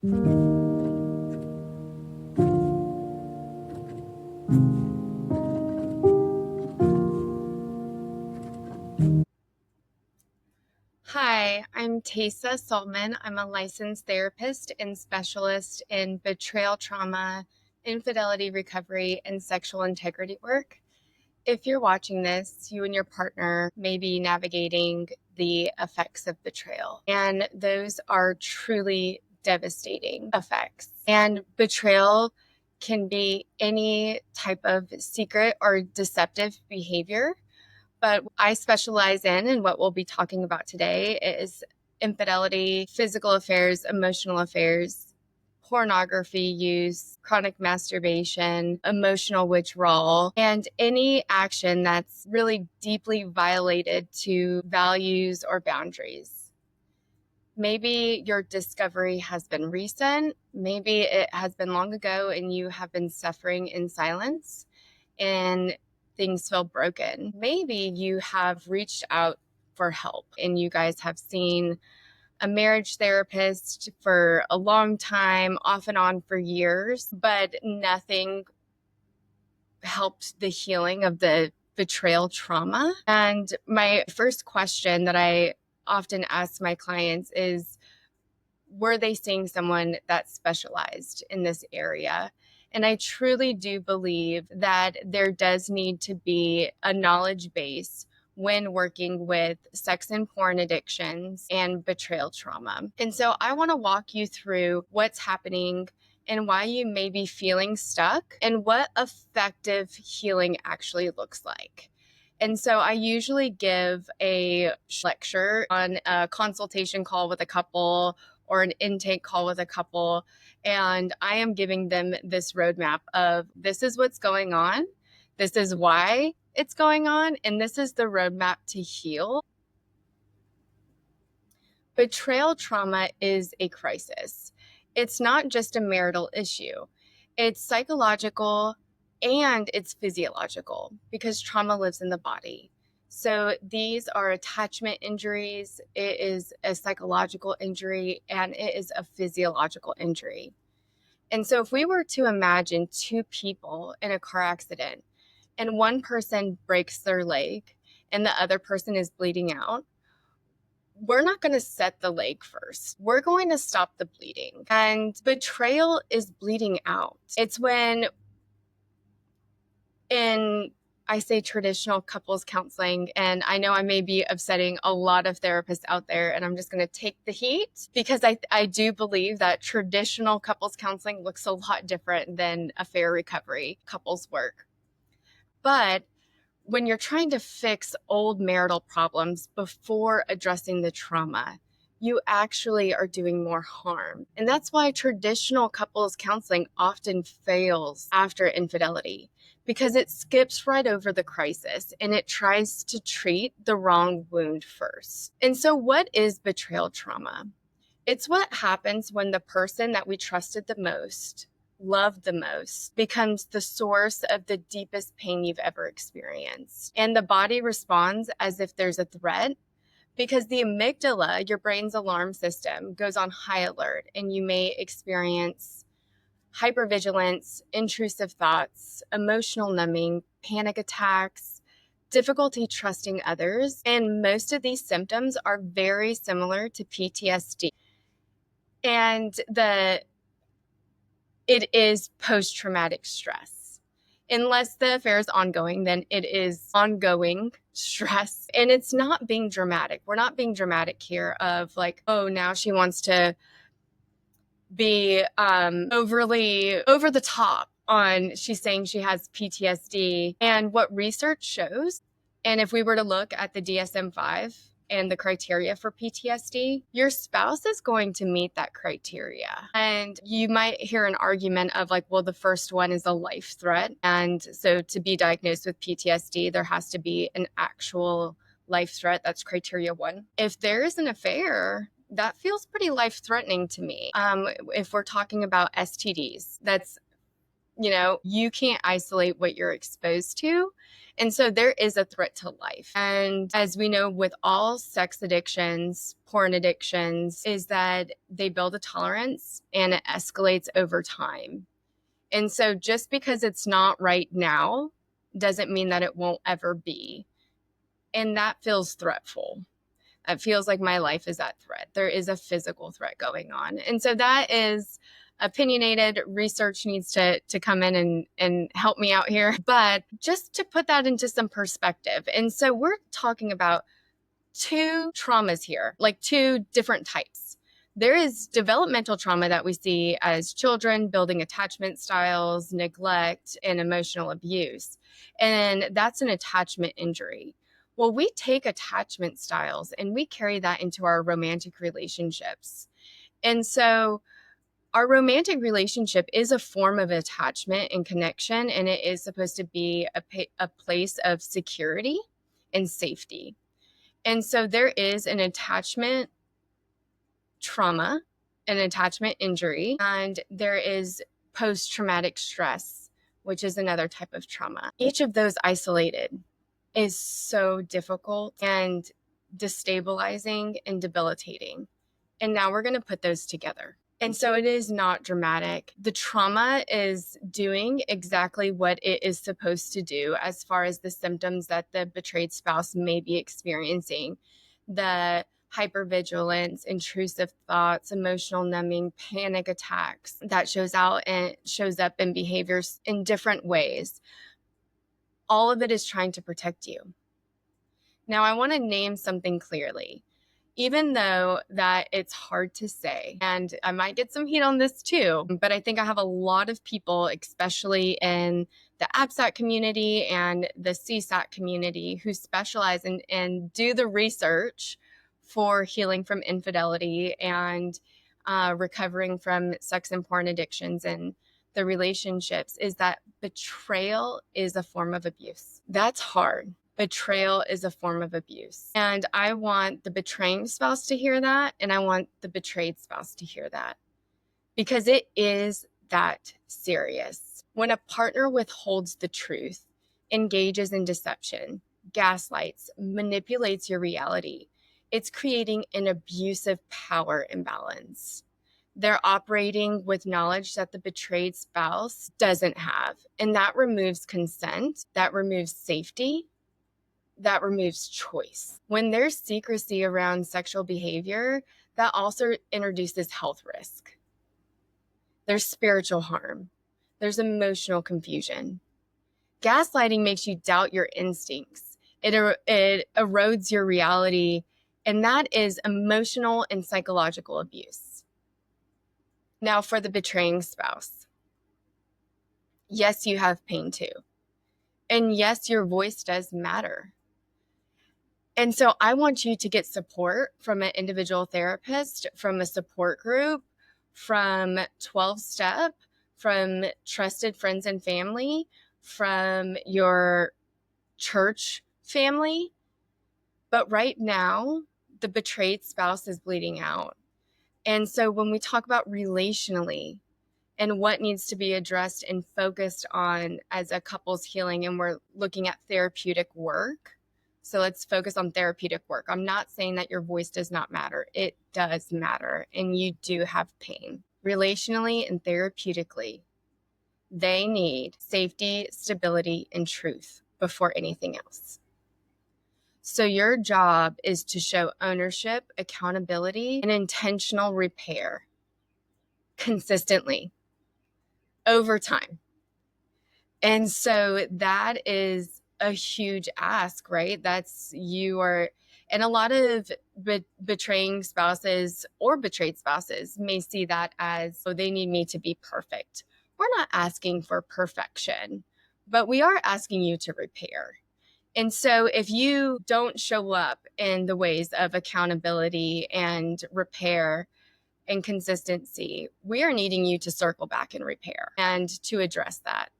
Hi, I'm Taysa Saltman. I'm a licensed therapist and specialist in betrayal trauma, infidelity recovery, and sexual integrity work. If you're watching this, you and your partner may be navigating the effects of betrayal, and those are truly devastating effects. And betrayal can be any type of secret or deceptive behavior, but I specialize in, and what we'll be talking about today is infidelity, physical affairs, emotional affairs, pornography use, chronic masturbation, emotional withdrawal, and any action that's really deeply violated to values or boundaries. Maybe your discovery has been recent, maybe it has been long ago, and you have been suffering in silence and things feel broken. Maybe you have reached out for help and you guys have seen a marriage therapist for a long time, off and on for years, but nothing helped the healing of the betrayal trauma. And my first question that I often ask my clients is, were they seeing someone that specialized in this area? And I truly do believe that there does need to be a knowledge base when working with sex and porn addictions and betrayal trauma. And so I want to walk you through what's happening and why you may be feeling stuck and what effective healing actually looks like. And so I usually give a lecture on a consultation call with a couple or an intake call with a couple. And I am giving them this roadmap of this is what's going on, this is why it's going on, and this is the roadmap to heal. Betrayal trauma is a crisis. It's not just a marital issue, it's psychological and it's physiological because trauma lives in the body. So these are attachment injuries, it is a psychological injury, and it is a physiological injury. And so if we were to imagine two people in a car accident and one person breaks their leg and the other person is bleeding out, we're not going to set the leg first. We're going to stop the bleeding. And betrayal is bleeding out. It's when in I say traditional couples counseling, and I know I may be upsetting a lot of therapists out there, and I'm just going to take the heat because I do believe that traditional couples counseling looks a lot different than affair recovery couples work. But when you're trying to fix old marital problems before addressing the trauma, you actually are doing more harm. And that's why traditional couples counseling often fails after infidelity, because it skips right over the crisis and it tries to treat the wrong wound first. And so, what is betrayal trauma? It's what happens when the person that we trusted the most, loved the most, becomes the source of the deepest pain you've ever experienced. And the body responds as if there's a threat because the amygdala, your brain's alarm system, goes on high alert, and you may experience hypervigilance, intrusive thoughts, emotional numbing, panic attacks, difficulty trusting others. And most of these symptoms are very similar to PTSD. And it is post-traumatic stress. Unless the affair is ongoing, then it is ongoing stress. And it's not being dramatic. We're not being dramatic here of like, oh, now she wants to be overly over the top on she's saying she has PTSD. And what research shows, and if we were to look at the DSM-5 and the criteria for PTSD, your spouse is going to meet that criteria. And you might hear an argument of like, well, the first one is a life threat. And so to be diagnosed with PTSD, there has to be an actual life threat. That's criteria one. If there is an affair, that feels pretty life-threatening to me. If we're talking about STDs, that's You can't isolate what you're exposed to. And so there is a threat to life. And as we know, with all sex addictions, porn addictions, is that they build a tolerance and it escalates over time. And so just because it's not right now doesn't mean that it won't ever be. And that feels threatful. It feels like my life is at threat. There is a physical threat going on. And so that is opinionated. Research needs to come in and help me out here. But just to put that into some perspective. And so we're talking about two traumas here, like two different types. There is developmental trauma that we see as children, building attachment styles, neglect, and emotional abuse. And that's an attachment injury. Well, we take attachment styles and we carry that into our romantic relationships. And so our romantic relationship is a form of attachment and connection, and it is supposed to be a place of security and safety. And so there is an attachment trauma, an attachment injury, and there is post-traumatic stress, which is another type of trauma. Each of those isolated is so difficult and destabilizing and debilitating. And now we're going to put those together. And so it is not dramatic. The trauma is doing exactly what it is supposed to do as far as the symptoms that the betrayed spouse may be experiencing. The hypervigilance, intrusive thoughts, emotional numbing, panic attacks that shows up in behaviors in different ways. All of it is trying to protect you. Now, I want to name something clearly. Even though that it's hard to say, and I might get some heat on this too, but I think I have a lot of people, especially in the ABSAT community and the CSAT community, who specialize and do the research for healing from infidelity and recovering from sex and porn addictions and the relationships, is that betrayal is a form of abuse. That's hard. Betrayal is a form of abuse. And I want the betraying spouse to hear that, and I want the betrayed spouse to hear that, because it is that serious. When a partner withholds the truth, engages in deception, gaslights, manipulates your reality, it's creating an abusive power imbalance. They're operating with knowledge that the betrayed spouse doesn't have, and that removes consent, that removes safety, that removes choice. When there's secrecy around sexual behavior, that also introduces health risk. There's spiritual harm. There's emotional confusion. Gaslighting makes you doubt your instincts. It erodes your reality, and that is emotional and psychological abuse. Now, for the betraying spouse, yes, you have pain too. And yes, your voice does matter. And so I want you to get support from an individual therapist, from a support group, from 12-step, from trusted friends and family, from your church family. But right now, the betrayed spouse is bleeding out. And so when we talk about relationally and what needs to be addressed and focused on as a couple's healing, and we're looking at therapeutic work, so let's focus on therapeutic work. I'm not saying that your voice does not matter. It does matter, and you do have pain. Relationally and therapeutically, they need safety, stability, and truth before anything else. So your job is to show ownership, accountability, and intentional repair consistently over time. And so that is a huge ask, right? And a lot of betraying spouses or betrayed spouses may see that as, oh, they need me to be perfect. We're not asking for perfection, but we are asking you to repair. And so if you don't show up in the ways of accountability and repair and consistency, we are needing you to circle back and repair and to address that.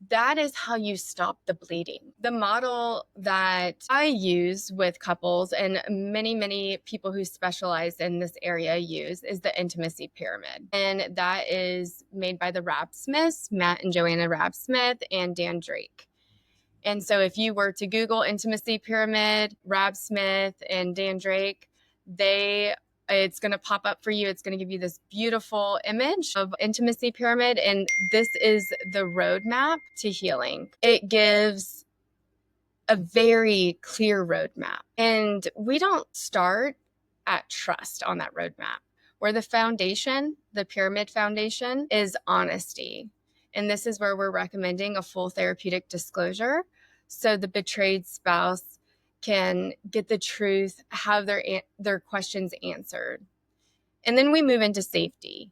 That is how you stop the bleeding. The model that I use with couples and many people who specialize in this area use is the intimacy pyramid. And that is made by the Rabsmiths, Matt and Joanna Rabsmith, and Dan Drake. And so if you were to Google intimacy pyramid, Rabsmith and Dan Drake, it's going to pop up for you. It's going to give you this beautiful image of intimacy pyramid. And this is the roadmap to healing. It gives a very clear roadmap. And we don't start at trust on that roadmap, where the foundation, the pyramid foundation, is honesty. And this is where we're recommending a full therapeutic disclosure so the betrayed spouse can get the truth, have their questions answered. And then we move into safety,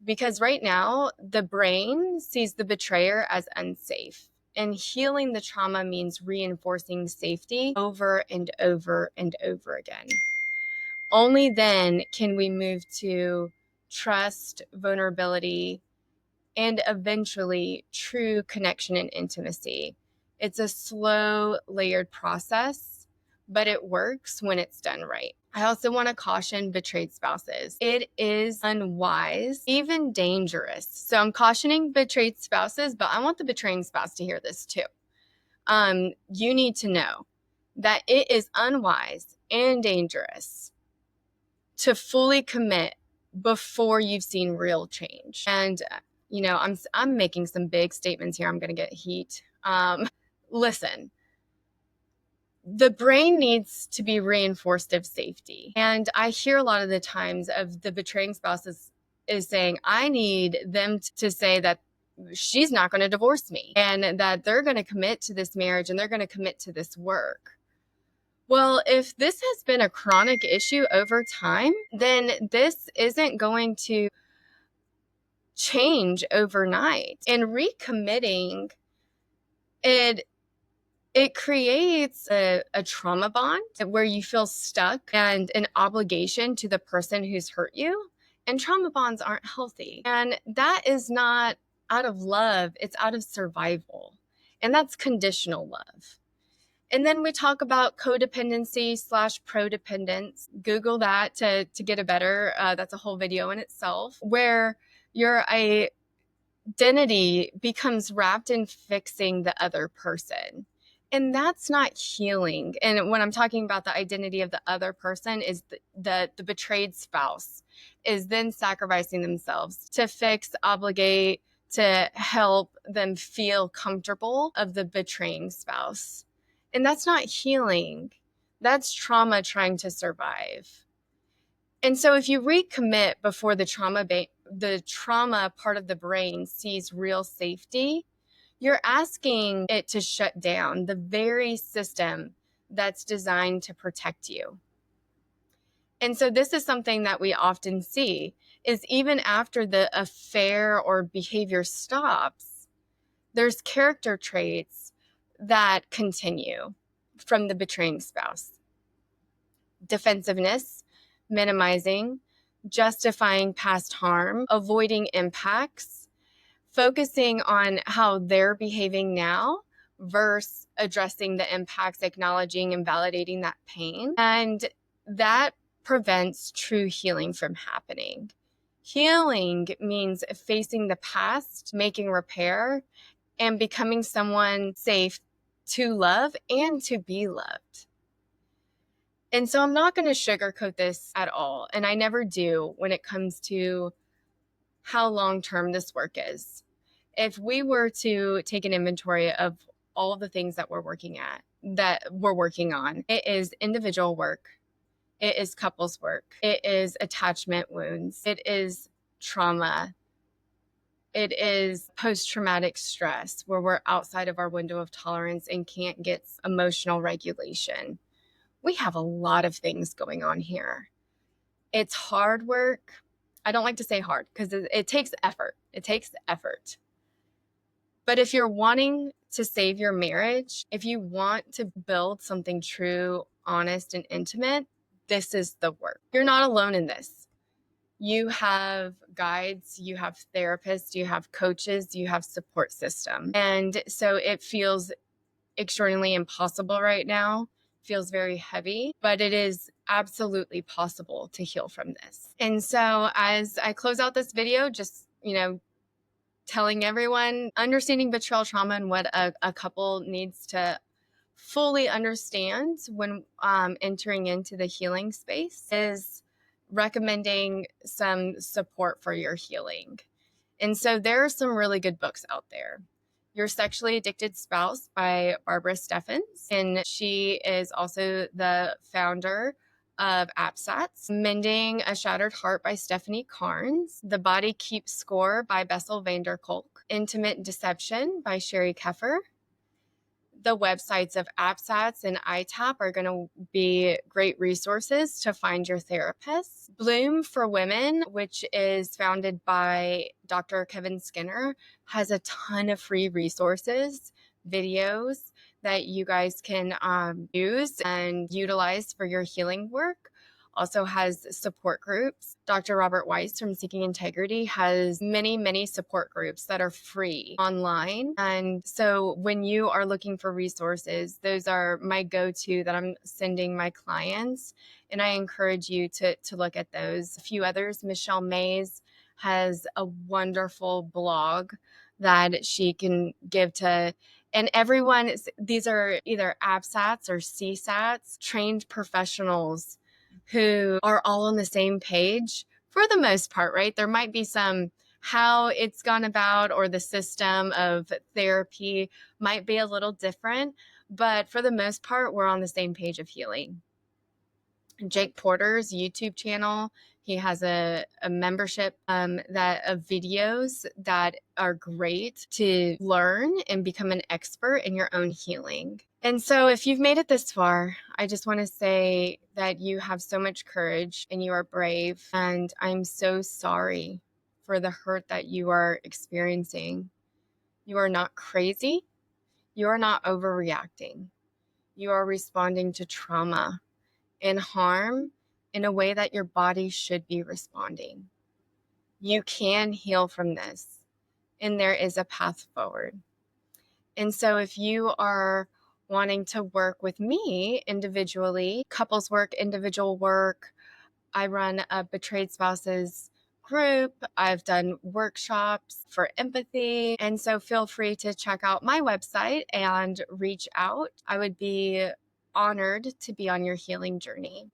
because right now the brain sees the betrayer as unsafe. And healing the trauma means reinforcing safety over and over and over again. Only then can we move to trust, vulnerability, and eventually true connection and intimacy. It's a slow, layered process, but it works when it's done right. I also want to caution betrayed spouses. It is unwise, even dangerous. So I'm cautioning betrayed spouses, but I want the betraying spouse to hear this too. You need to know that it is unwise and dangerous to fully commit before you've seen real change. And I'm making some big statements here. I'm going to get heat. Listen, the brain needs to be reinforced of safety. And I hear a lot of the times of the betraying spouses is saying, I need them to say that she's not going to divorce me and that they're going to commit to this marriage and they're going to commit to this work. Well, if this has been a chronic issue over time, then this isn't going to change overnight. And recommitting, it creates a trauma bond where you feel stuck and an obligation to the person who's hurt you. And trauma bonds aren't healthy. And that is not out of love, it's out of survival. And that's conditional love. And then we talk about codependency / prodependence. Google that to get a better, that's a whole video in itself, where your identity becomes wrapped in fixing the other person. And that's not healing. And when I'm talking about the identity of the other person is the betrayed spouse is then sacrificing themselves to fix, obligate, to help them feel comfortable of the betraying spouse. And that's not healing. That's trauma trying to survive. And so if you recommit before the trauma part of the brain sees real safety, you're asking it to shut down the very system that's designed to protect you. And so this is something that we often see is even after the affair or behavior stops, there's character traits that continue from the betraying spouse. Defensiveness, minimizing, justifying past harm, avoiding impacts, focusing on how they're behaving now versus addressing the impacts, acknowledging and validating that pain. And that prevents true healing from happening. Healing means facing the past, making repair, and becoming someone safe to love and to be loved. And so I'm not going to sugarcoat this at all. And I never do when it comes to how long-term this work is. If we were to take an inventory of all of the things that we're working on, it is individual work. It is couples work. It is attachment wounds. It is trauma. It is post-traumatic stress where we're outside of our window of tolerance and can't get emotional regulation. We have a lot of things going on here. It's hard work. I don't like to say hard because it takes effort. It takes effort. But if you're wanting to save your marriage, if you want to build something true, honest, and intimate, this is the work. You're not alone in this. You have guides, you have therapists, you have coaches, you have support system. And so it feels extraordinarily impossible right now, feels very heavy, but it is absolutely possible to heal from this. And so as I close out this video, just, telling everyone, understanding betrayal trauma and what a couple needs to fully understand when entering into the healing space is recommending some support for your healing. And so there are some really good books out there. Your Sexually Addicted Spouse by Barbara Steffens, and she is also the founder of APSATS, Mending a Shattered Heart by Stephanie Carnes, The Body Keeps Score by Bessel van der Kolk, Intimate Deception by Sherry Keffer. The websites of APSATS and ITAP are going to be great resources to find your therapist. Bloom for Women, which is founded by Dr. Kevin Skinner, has a ton of free resources, videos that you guys can use and utilize for your healing work. Also has support groups. Dr. Robert Weiss from Seeking Integrity has many, many support groups that are free online. And so when you are looking for resources, those are my go-to that I'm sending my clients. And I encourage you to look at those. A few others, Michelle Mays has a wonderful blog that she can give to, and everyone, these are either ABSATs or CSATs, trained professionals who are all on the same page for the most part, right? There might be some how it's gone about or the system of therapy might be a little different, but for the most part, we're on the same page of healing. Jake Porter's YouTube channel, he has a membership that of videos that are great to learn and become an expert in your own healing. And so if you've made it this far, I just want to say that you have so much courage and you are brave. And I'm so sorry for the hurt that you are experiencing. You are not crazy. You are not overreacting. You are responding to trauma and harm in a way that your body should be responding. You can heal from this, and there is a path forward. And so if you are wanting to work with me individually, couples work, individual work, I run a betrayed spouses group. I've done workshops for empathy. And so feel free to check out my website and reach out. I would be honored to be on your healing journey.